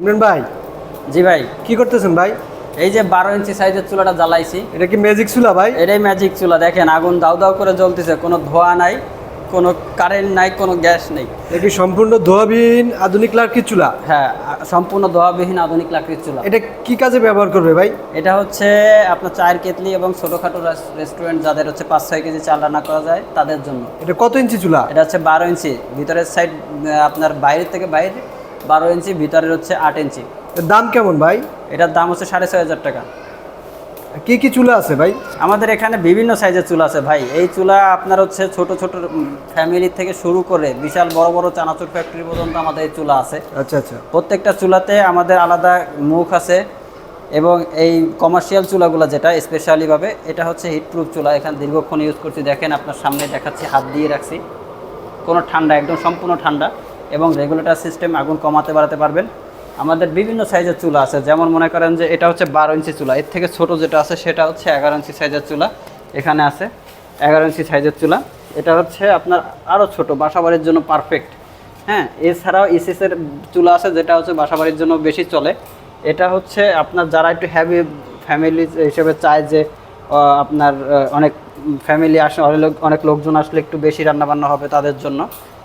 ইমরান ভাই, জি ভাই, কি করতেছেন ভাই? এই যে 12 ইঞ্চি সাইজের চুলাটা জ্বালাইছি। এটা কি ম্যাজিক চুলা ভাই? এটাই ম্যাজিক চুলা, দেখেন আগুন দাউ দাউ করে জ্বলতেছে, কোনো ধোঁয়া নাই, কোনো কারেন্ট নাই, কোনো গ্যাস নেই। এটা কি সম্পূর্ণ ধোয়াবিহীন আধুনিক লাকড়ির চুলা? হ্যাঁ, সম্পূর্ণ ধোঁয়াবিহীন আধুনিক লাকড়ির চুলা। এটা কি কাজে ব্যবহার করবে ভাই? এটা হচ্ছে আপনার চায়ের কেতলি এবং ছোটোখাটো রেস্টুরেন্ট যাদের হচ্ছে 5-6 কেজি চাল রান্না করা যায় তাদের জন্য। এটা কত ইঞ্চি চুলা? এটা হচ্ছে 12 ইঞ্চি, ভিতরের সাইড আপনার বাইরের থেকে বাইরে 12 ইঞ্চি, ভিতরের হচ্ছে 8 ইঞ্চি। এর দাম কেমন ভাই? এটার দাম হচ্ছে 6,500 টাকা। কি কি চুলা আছে ভাই? আমাদের এখানে বিভিন্ন সাইজের চুলা আছে ভাই। এই চুলা আপনার হচ্ছে ছোট ছোট ফ্যামিলি থেকে শুরু করে বিশাল বড় বড় চানাচুর ফ্যাক্টরি পর্যন্ত আমাদের এই চুলা আছে। আচ্ছা আচ্ছা। প্রত্যেকটা চুলাতে আমাদের আলাদা মুখ আছে এবং এই কমার্শিয়াল চুলাগুলো যেটা স্পেশালিভাবে এটা হচ্ছে হিটপ্রুফ চুলা। এখানে দীর্ঘক্ষণ ইউজ করছি, দেখেন আপনার সামনে দেখাচ্ছি, হাত দিয়ে রাখছি, কোনো ঠান্ডা, একদম সম্পূর্ণ ঠান্ডা এবং রেগুলেটর সিস্টেম, আগুন কমাতে বাড়াতে পারবেন। আমাদের বিভিন্ন সাইজের চুলা আছে, যেমন মনে করেন যে এটা হচ্ছে 12 ইঞ্চি চুলা, এর থেকে ছোট যেটা আছে সেটা হচ্ছে 11 ইঞ্চি সাইজের চুলা। এখানে আছে 11 ইঞ্চি সাইজের চুলা, এটা হচ্ছে আপনার আরও ছোট, বাসাবাড়ির জন্য পারফেক্ট। হ্যাঁ, এছাড়াও ইসিসের চুলা আছে যেটা হচ্ছে বাসাবাড়ির জন্য বেশি চলে। এটা হচ্ছে আপনার যারা একটু হ্যাভি ফ্যামিলি হিসেবে চায় যে আপনার অনেক ফ্যামিলি আসে, অনেক লোকজন আসলে একটু বেশি রান্নাবান্না হবে তাদের জন্য।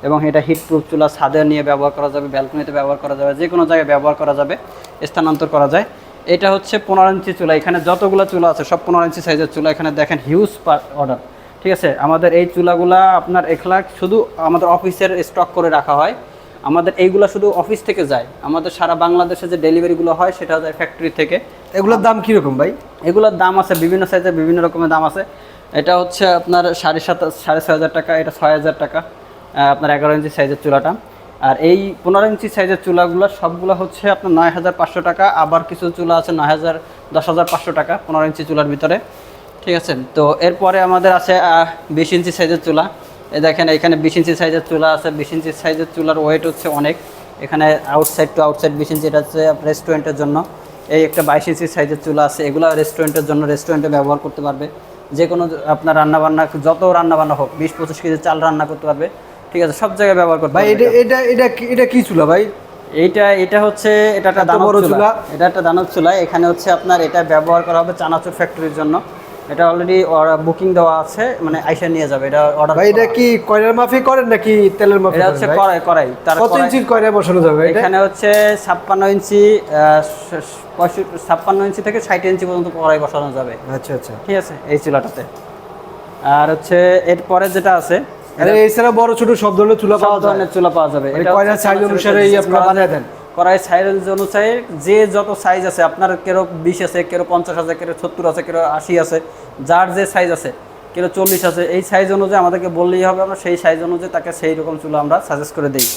এবং এটা হিটপ্রুফ চুলা, ছাদে নিয়ে ব্যবহার করা যাবে, ব্যালকনিতে ব্যবহার করা যাবে, যে কোনো জায়গায় ব্যবহার করা যাবে, স্থানান্তর করা যায়। এটা হচ্ছে 15 ইঞ্চি চুলা, এখানে যতগুলো চুলা আছে সব 15 ইঞ্চি সাইজের চুলা। এখানে দেখেন হিউজ অর্ডার, ঠিক আছে। আমাদের এই চুলাগুলা আপনার 1 লাখ শুধু আমাদের অফিসের স্টক করে রাখা হয়। আমাদের এইগুলো শুধু অফিস থেকে যায়, আমাদের সারা বাংলাদেশে যে ডেলিভারিগুলো হয় সেটা যায় ফ্যাক্টরি থেকে। এগুলোর দাম কীরকম ভাই? এগুলোর দাম আছে বিভিন্ন সাইজের, বিভিন্ন রকমের দাম আছে। এটা হচ্ছে আপনার 6,500 টাকা, এটা 6,000 টাকা আপনার 11 ইঞ্চি সাইজের চুলাটা। আর এই 15 ইঞ্চি সাইজের চুলাগুলো সবগুলো হচ্ছে আপনার 9,500 টাকা। আবার কিছু চুলা আছে 10,500 টাকা 15 ইঞ্চি চুলার ভিতরে, ঠিক আছে। তো এরপরে আমাদের আছে 20 ইঞ্চি সাইজের চুলা। দেখেন এখানে 20 ইঞ্চি সাইজের চুলা আছে। 20 ইঞ্চি সাইজের চুলার ওয়েট হচ্ছে অনেক। এখানে আউটসাইড টু আউটসাইড 20 ইঞ্চি, এটা হচ্ছে রেস্টুরেন্টের জন্য। এই একটা 22 ইঞ্চি সাইজের চুলা আছে, এগুলো রেস্টুরেন্টের জন্য, রেস্টুরেন্টে ব্যবহার করতে পারবে। যে কোনো আপনার রান্নাবান্না, যত রান্নাবান্না হোক, 20-25 কেজি চাল রান্না করতে পারবে, ঠিক আছে, সব জায়গায় ব্যবহার করতে ভাই পারবে। এটা কি চুলা ভাই? এটা হচ্ছে এটা একটা দানব চুলা, এটা একটা দানব চুলা। এখানে হচ্ছে আপনার এটা ব্যবহার করা হবে চানাচুর ফ্যাক্টরির জন্য। এটা অলরেডি বুকিং দেওয়া আছে, মানে আইসা নিয়ে যাবে। এটা অর্ডার ভাই এটা কি কয়লার মাফি করেন নাকি তেলের মাফি? এটা হচ্ছে কড়াই। তার কত ইঞ্চির কয়লা বসানো যাবে? এখানে হচ্ছে 56 ইঞ্চি, 56 ইঞ্চি থেকে 60 ইঞ্চি পর্যন্ত কড়াই বসানো যাবে। আচ্ছা আচ্ছা, ঠিক আছে, এই চুলাটাতে। আর হচ্ছে এরপরে যেটা আছে, এছাড়া বড় ছোট সব ধরনের চুলা পাওয়া যায়? ধরনের চুলা পাওয়া যাবে। এটা কয়লার সাইজ অনুসারেই আপনারা বানিয়ে দেন? কড়াই সাইজ অনুসারে যে যত সাইজ আছে, আপনার কেউ 20 আছে, কেউ 50 আছে, কেউ 70 আছে, কেউ 80 আছে, যার যে সাইজ আছে, কেউ 40 আছে। এই সাইজ অনুযায়ী আমাদেরকে বললেই হবে, আমরা সেই সাইজ অনুযায়ী তাকে সেই রকম চুলা আমরা সাজেস্ট করে দিই।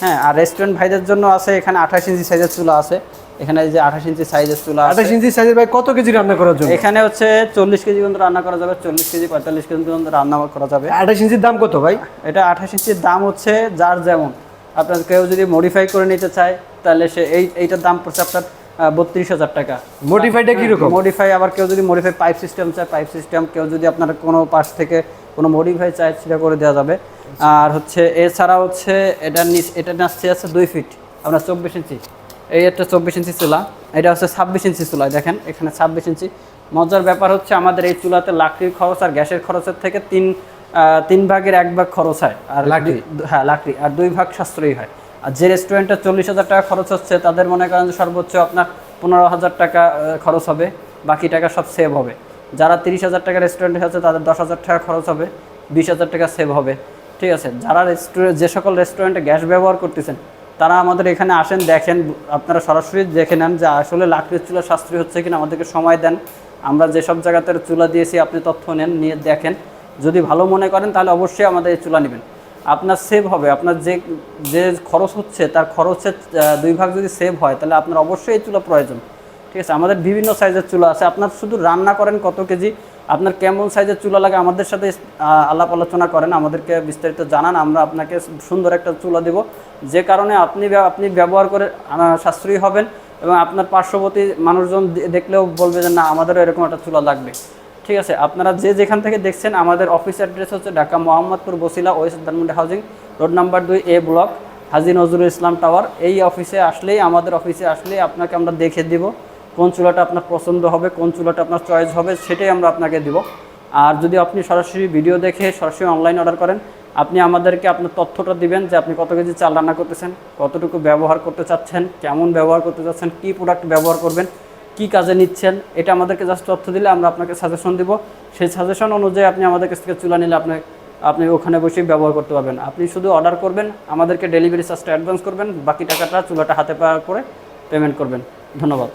হ্যাঁ, আর রেস্টুরেন্ট ভাইদের জন্য আছে এখানে 28 ইঞ্চি সাইজের চুলা আছে। এখানে এই যে 28 ইঞ্চি সাইজের চুলা আছে। 28 ইঞ্চি সাইজের ভাই কত কেজি রান্না করার জন্য? এখানে হচ্ছে 40 কেজি পর্যন্ত রান্না করা যাবে, 40 কেজি 45 কেজি পর্যন্ত রান্না করা যাবে। 28 ইঞ্চির দাম কত ভাই? এটা 28 ইঞ্চির দাম হচ্ছে যার যেমন, আপনার কেউ যদি মডিফাই করে নিতে চায় তাহলে সে এইটার দাম পড়ছে আপনার 32,000 টাকা। মডিফাইটা কীরকম? মডিফাই আবার কেউ যদি মডিফাই পাইপ সিস্টেম চায়, পাইপ সিস্টেম, কেউ যদি আপনার কোনো পাশ থেকে কোনো মডিফাই চায় সেটা করে দেওয়া যাবে। আর হচ্ছে এছাড়া হচ্ছে এটা নাচছে আছে 2 ফিট, আপনার 24 ইঞ্চি। এই একটা 24 ইঞ্চি চুলা, এটা হচ্ছে 26 ইঞ্চি চুলা। দেখেন এখানে 26 ইঞ্চি। মজার ব্যাপার হচ্ছে আমাদের এই চুলাতে লাকড়ির খরচ আর গ্যাসের খরচের থেকে 3 ভাগের 1 ভাগ খরচ হয়। আর হ্যাঁ, লাকড়ি আর 2 ভাগ সাশ্রয়ী হয়। আর যে রেস্টুরেন্টে 40,000 টাকা খরচ হচ্ছে তাদের মনে করেন যে সর্বোচ্চ আপনার 15,000 টাকা খরচ হবে, বাকি টাকা সব সেভ হবে। যারা 30,000 টাকা রেস্টুরেন্টে আছে তাদের 10,000 টাকা খরচ হবে, 20,000 টাকা সেভ হবে, ঠিক আছে। যারা যে সকল রেস্টুরেন্টে গ্যাস ব্যবহার করতেছেন তারা আমাদের এখানে আসেন, দেখেন, আপনারা সরাসরি দেখে নেন যে আসলে লাকড়ির চুলা সাশ্রয়ী হচ্ছে কিনা। আমাদেরকে সময় দেন, আমরা যেসব জায়গাতে চুলা দিয়েছি আপনি তথ্য নেন, নিয়ে দেখেন। যদি ভালো মনে করেন তাহলে অবশ্যই আমাদের এই চুলা নেবেন, আপনার সেভ হবে। আপনার যে খরচ হচ্ছে তার খরচের 2 ভাগ যদি সেভ হয় তাহলে আপনার অবশ্যই এই চুলা প্রয়োজন, ঠিক আছে। আমাদের বিভিন্ন সাইজের চুলা আছে। আপনার শুধু রান্না করেন কত কেজি, আপনার কেমন সাইজের চুলা লাগে আমাদের সাথে আলাপ আলোচনা করেন, আমাদেরকে বিস্তারিত জানান, আমরা আপনাকে সুন্দর একটা চুলা দেব, যে কারণে আপনি ব্যবহার করে সাশ্রয়ী হবেন এবং আপনার পার্শ্ববর্তী মানুষজন দেখলেও বলবে যে না, আমাদেরও এরকম একটা চুলা লাগবে, ঠিক আছে। আপনারা যেখান থেকে দেখছেন, আমাদের অফিস অ্যাড্রেস হচ্ছে Dhaka Mohammadpur Basila west Dhanmondi housing, road number 2A block, Haji Nazrul Islam tower. এই অফিসে আসলেই, আমাদের অফিসে আসলেই আপনাকে আমরা দেখে দিব কোন চুলাটা আপনার পছন্দ হবে, কোন চুলাটা আপনার চয়েস হবে, সেটাই আমরা আপনাকে দিব। আর যদি আপনি সরাসরি ভিডিও দেখে সরাসরি অনলাইন অর্ডার করেন, আপনি আমাদেরকে আপনার তথ্যটা দিবেন যে আপনি কত কেজি চাল রান্না করতেছেন, কতটুকু ব্যবহার করতে চাচ্ছেন, কেমন ব্যবহার করতে চাচ্ছেন, কী প্রোডাক্ট ব্যবহার করবেন, কী কাজে নিচ্ছেন, এটা আমাদেরকে জাস্ট তথ্য দিলে আমরা আপনাকে সাজেশন দিব। সেই সাজেশন অনুযায়ী আপনি আমাদের কাছ থেকে চুলা নিলে আপনি ওখানে বসেই ব্যবহার করতে পারবেন। আপনি শুধু অর্ডার করবেন, আমাদেরকে ডেলিভারি চার্জটা অ্যাডভান্স করবেন, বাকি টাকাটা চুলাটা হাতে পাওয়ার পরে পেমেন্ট করবেন। ধন্যবাদ।